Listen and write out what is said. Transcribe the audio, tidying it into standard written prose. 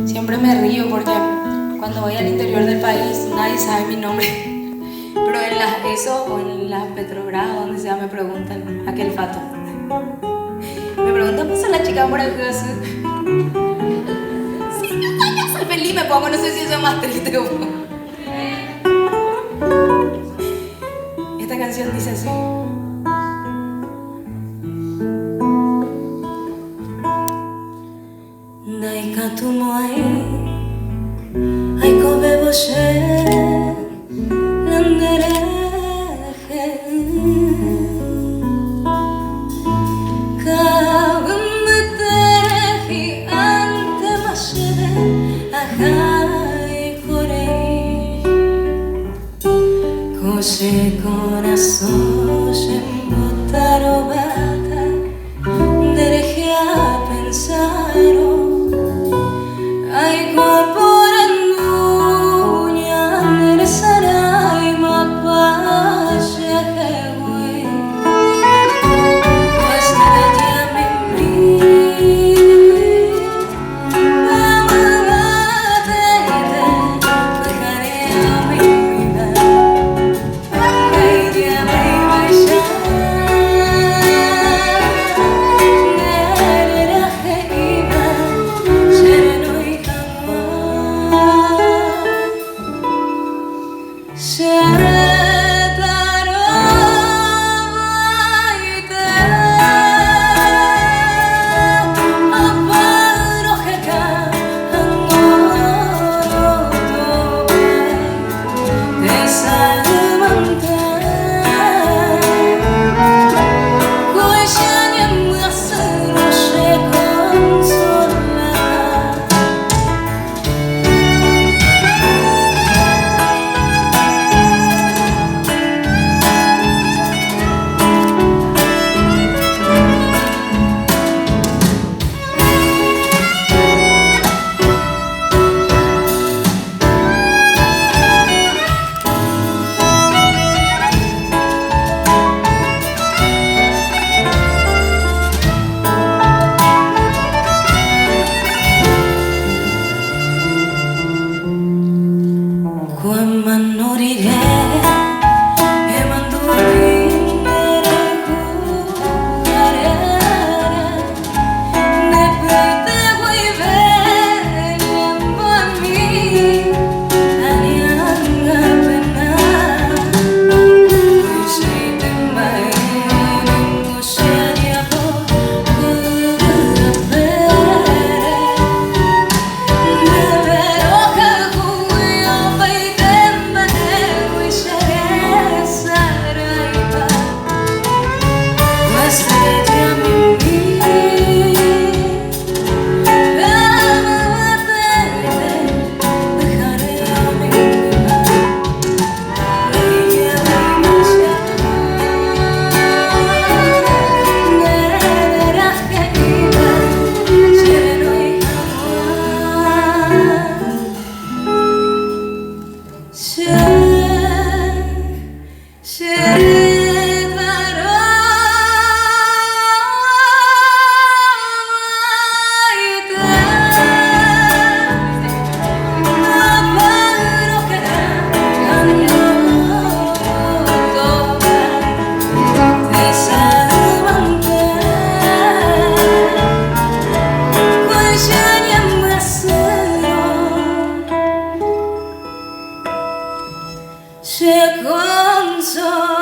Siempre me río porque cuando voy al interior del país nadie sabe mi nombre. Pero en las ESO o en las Petrobras, donde sea, me preguntan aquel fato. Me preguntan, ¿pasa la chica por el caso? Sí, no soy feliz, me pongo, no sé si eso es más triste o no. Esta canción dice así. Daikatumoai Aiko beboshe Landereje Kawambutereji Ante mashere Ajai korei Koshe corazón Shembutaro bata Dereje a pensar ay por andunya neresaray mapasya hewe pues ya me mamate dejaré a mi vida ay ya me vaya se console.